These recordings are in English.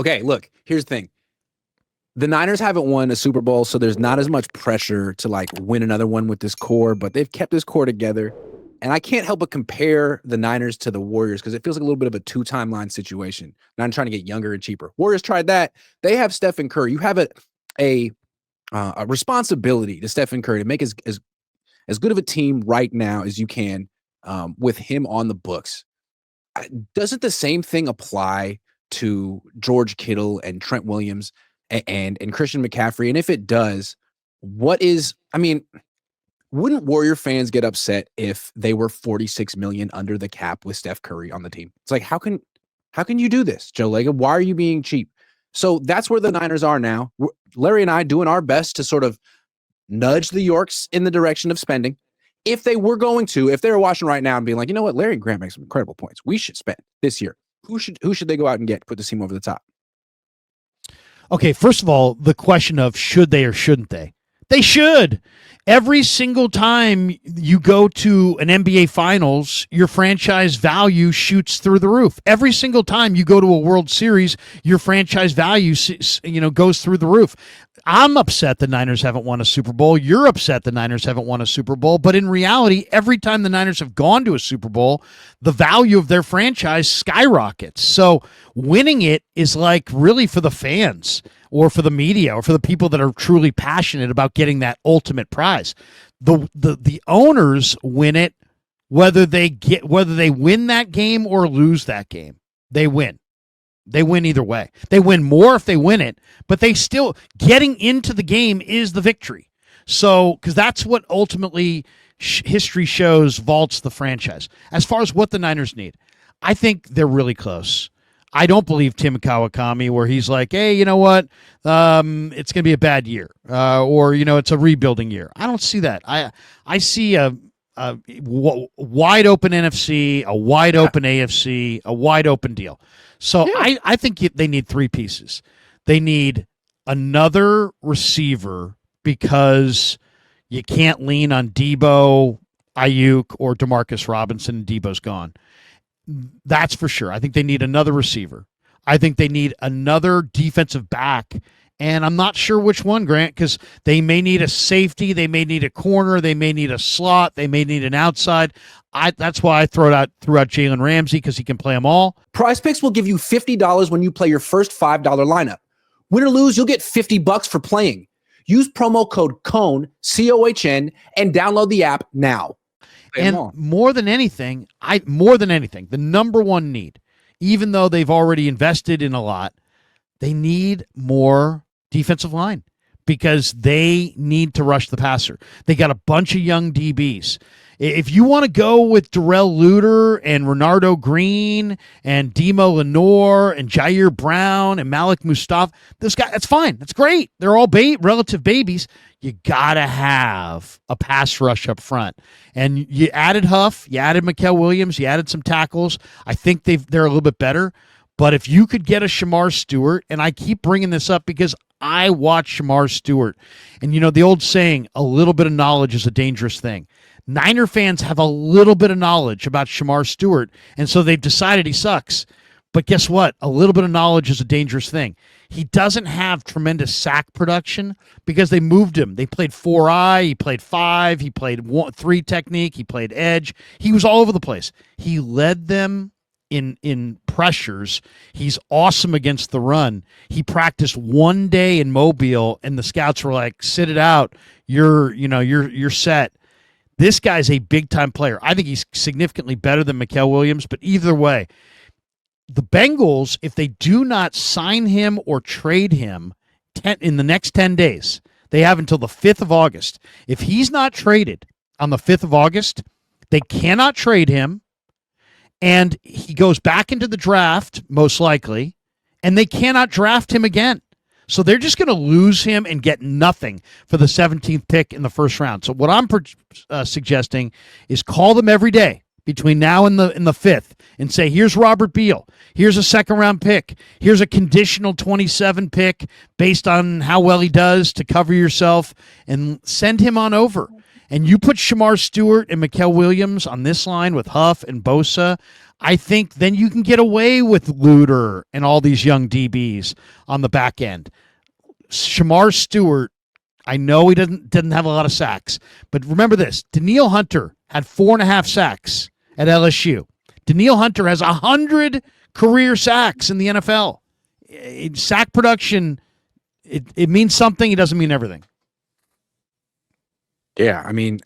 Okay, look, here's the thing. The Niners haven't won a Super Bowl, so there's not as much pressure to like win another one with this core, but they've kept this core together. And I can't help but compare the Niners to the Warriors because it feels like a little bit of a two-timeline situation. Not trying to get younger and cheaper. Warriors tried that. They have Stephen Curry. You have a responsibility to Stephen Curry to make as good of a team right now as you can with him on the books. Doesn't the same thing apply to George Kittle and Trent Williams and Christian McCaffrey? And if it does, wouldn't Warrior fans get upset if they were $46 million under the cap with Steph Curry on the team? It's like, how can you do this, Joe Lega? Why are you being cheap? So that's where the Niners are now. Larry and I doing our best to sort of nudge the Yorks in the direction of spending. If they were watching right now and being like, you know what, Larry and Grant make some incredible points. We should spend this year. Who should they go out and get to put the team over the top? Okay, first of all, the question of should they or shouldn't they? They should. Every single time you go to an NBA Finals, your franchise value shoots through the roof. Every single time you go to a World Series, your franchise value, goes through the roof. I'm upset the Niners haven't won a Super Bowl. You're upset the Niners haven't won a Super Bowl. But in reality, every time the Niners have gone to a Super Bowl, the value of their franchise skyrockets. So winning it is like really for the fans or for the media or for the people that are truly passionate about getting that ultimate prize. The owners win it whether they win that game or lose that game. They win. They win either way. They win more if they win it, but they still getting into the game is the victory. So, because that's what ultimately history shows vaults the franchise. As far as what the Niners need, I think they're really close. I don't believe Tim Kawakami where he's like, hey, you know what? It's going to be a bad year or, it's a rebuilding year. I don't see that. I see a wide open NFC, a wide open AFC, a wide open deal. So yeah. I think they need three pieces. They need another receiver because you can't lean on Debo, Ayuk, or Demarcus Robinson, and Debo's gone. That's for sure. I think they need another receiver. I think they need another defensive back. And I'm not sure which one, Grant, because they may need a safety, they may need a corner, they may need a slot, they may need an outside. That's why I threw out Jalen Ramsey because he can play them all. Prize Picks will give you $50 when you play your first $5 lineup. Win or lose, you'll get $50 for playing. Use promo code COHN, COHN, and download the app now. And more than anything, the number one need, even though they've already invested in a lot, they need more defensive line because they need to rush the passer. They got a bunch of young DBs. If you want to go with Darrell Luter and Renardo Green and Demo Lenore and Jair Brown and Malik Mustafa, that's fine. That's great. They're all relative babies. You got to have a pass rush up front. And you added Huff, you added Mikael Williams, you added some tackles. I think they're a little bit better. But if you could get a Shamar Stewart, and I keep bringing this up because I watch Shamar Stewart, and the old saying, a little bit of knowledge is a dangerous thing. Niner fans have a little bit of knowledge about Shamar Stewart, and so they've decided he sucks. But guess what? A little bit of knowledge is a dangerous thing. He doesn't have tremendous sack production because they moved him. They played 4-eye, he played 5, he played 3 technique, he played edge. He was all over the place. He led them in pressures. He's awesome against the run. He practiced one day in Mobile, and the scouts were like, "Sit it out. You're set." This guy's a big time player. I think he's significantly better than Mikael Williams. But either way, the Bengals, if they do not sign him or trade him in the next 10 days, they have until the 5th of August. If he's not traded on the 5th of August, they cannot trade him. And he goes back into the draft, most likely, and they cannot draft him again. So they're just going to lose him and get nothing for the 17th pick in the first round. So what I'm suggesting is call them every day between now and the 5th and say, here's Robert Beal. Here's a second-round pick. Here's a conditional 27 pick based on how well he does to cover yourself, and send him on over. and you put Shamar Stewart and Mikael Williams on this line with Huff and Bosa, I think then you can get away with Luter and all these young DBs on the back end. Shamar Stewart, I know he didn't have a lot of sacks, but remember this: Danielle Hunter had 4.5 sacks at LSU. Danielle Hunter has 100 career sacks in the NFL. Sack production, it means something. It doesn't mean everything. Yeah, I mean,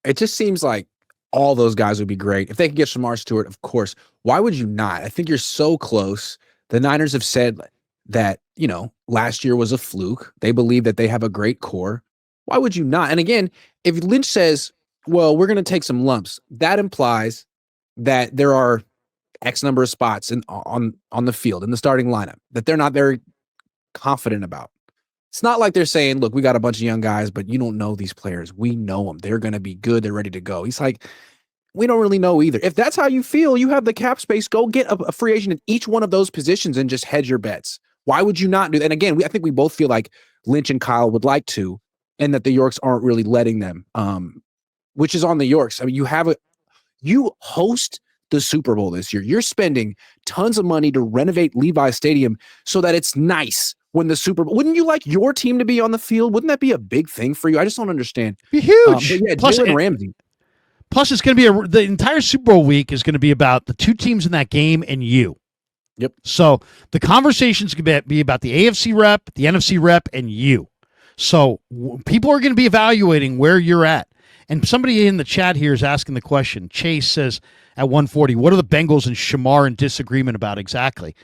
it just seems like all those guys would be great. If they could get Shamar Stewart, of course. Why would you not? I think you're so close. The Niners have said that, last year was a fluke. They believe that they have a great core. Why would you not? And again, if Lynch says, well, we're going to take some lumps, that implies that there are X number of spots on the field in the starting lineup that they're not very confident about. It's not like they're saying, look, we got a bunch of young guys, but you don't know these players. We know them. They're going to be good. They're ready to go. He's like, we don't really know either. If that's how you feel, you have the cap space. Go get a free agent in each one of those positions and just hedge your bets. Why would you not do that? And again, I think we both feel like Lynch and Kyle would like to, and that the Yorks aren't really letting them, which is on the Yorks. I mean, you host the Super Bowl this year. You're spending tons of money to renovate Levi Stadium so that it's nice when the Super Bowl. Wouldn't you like your team to be on the field? Wouldn't that be a big thing for you? I just don't understand. Be huge. But yeah, Plus, Jalen Ramsey. Plus, it's going to be the entire Super Bowl week is going to be about the two teams in that game and you. Yep. So the conversations could be about the AFC rep, the NFC rep, and you. So people are going to be evaluating where you're at. And somebody in the chat here is asking the question. Chase says at 140, what are the Bengals and Shamar in disagreement about exactly?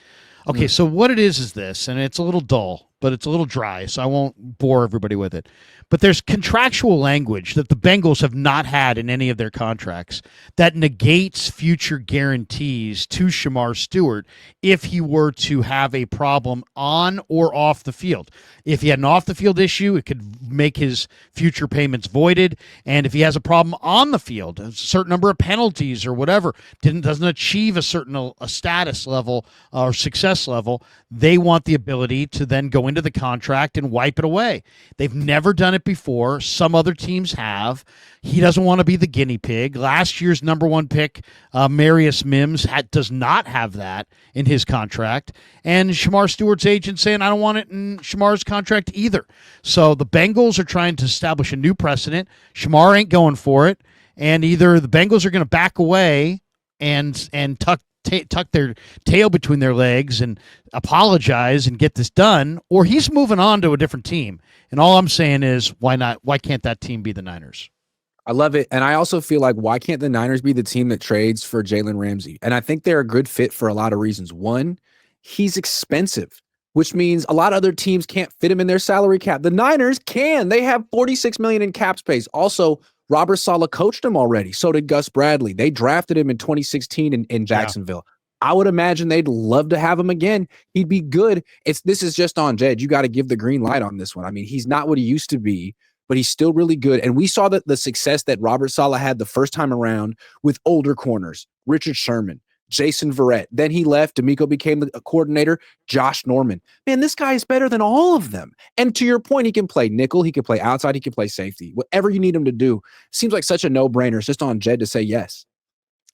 Okay, so what it is this, and it's a little dull, but it's a little dry, so I won't bore everybody with it. But there's contractual language that the Bengals have not had in any of their contracts that negates future guarantees to Shamar Stewart if he were to have a problem on or off the field. If he had an off-the-field issue, it could make his future payments voided. And if he has a problem on the field, a certain number of penalties or whatever, doesn't achieve a certain status level or success level, they want the ability to then go into the contract and wipe it away. They've never done it before. Some other teams have. He doesn't want to be the guinea pig. Last year's number one pick, Marius Mims, does not have that in his contract. And Shamar Stewart's agent saying, I don't want it in Shamar's contract either. So the Bengals are trying to establish a new precedent. Shamar ain't going for it. And either the Bengals are going to back away and tuck their tail between their legs and apologize and get this done, or he's moving on to a different team. And all I'm saying is, why not? Why can't that team be the Niners? I love it. And I also feel like, why can't the Niners be the team that trades for Jalen Ramsey? And I think they're a good fit for a lot of reasons. One, he's expensive, which means a lot of other teams can't fit him in their salary cap. The Niners can. They have $46 million in cap space. Also, Robert Saleh coached him already. So did Gus Bradley. They drafted him in 2016 in Jacksonville. Yeah. I would imagine they'd love to have him again. He'd be good. This is just on Jed. You got to give the green light on this one. I mean, he's not what he used to be, but he's still really good. And we saw that the success that Robert Saleh had the first time around with older corners, Richard Sherman, Jason Verrett. Then he left. D'Amico became the coordinator. Josh Norman. Man, this guy is better than all of them. And to your point, he can play nickel. He can play outside. He can play safety. Whatever you need him to do. Seems like such a no-brainer. It's just on Jed to say yes.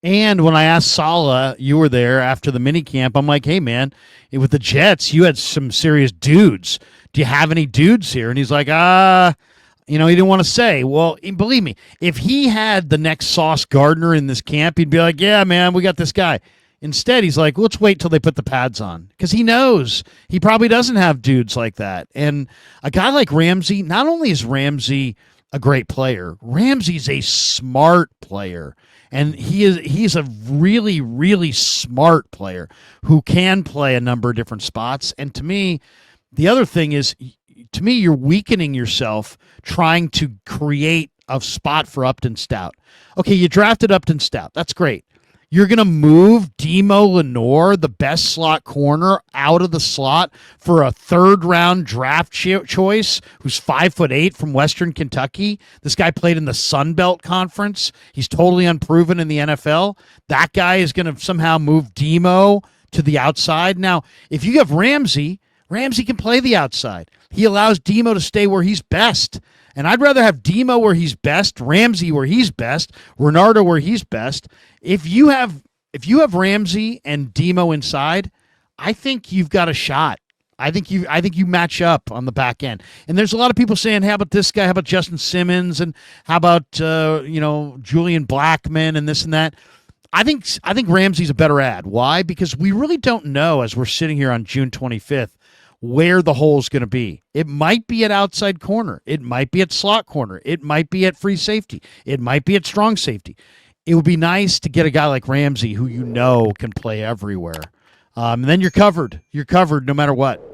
And when I asked Saleh, you were there after the mini camp, I'm like, hey, man, with the Jets, you had some serious dudes. Do you have any dudes here? And he's like, he didn't want to say. Well, believe me, if he had the next Sauce Gardner in this camp, he'd be like, yeah, man, we got this guy. Instead, he's like, let's wait till they put the pads on, because he knows he probably doesn't have dudes like that. And a guy like Ramsey, not only is Ramsey a great player, Ramsey's a smart player. And he's a really, really smart player who can play a number of different spots. And to me, the other thing is, you're weakening yourself trying to create a spot for Upton Stout. Okay, you drafted Upton Stout. That's great. You're going to move Demo Lenore, the best slot corner, out of the slot for a third-round draft choice who's 5'8" from Western Kentucky. This guy played in the Sun Belt Conference. He's totally unproven in the NFL. That guy is going to somehow move Demo to the outside. Now, if you have Ramsey can play the outside. He allows Demo to stay where he's best. And I'd rather have Demo where he's best, Ramsey where he's best, Renardo where he's best. If you have Ramsey and Demo inside, I think you've got a shot. I think you match up on the back end. And there's a lot of people saying, how about this guy? How about Justin Simmons? And how about Julian Blackmon and this and that? I think Ramsey's a better ad. Why? Because we really don't know as we're sitting here on June 25th where the hole's going to be. It might be at outside corner. It might be at slot corner. It might be at free safety. It might be at strong safety. It would be nice to get a guy like Ramsey who can play everywhere. And then you're covered. You're covered no matter what.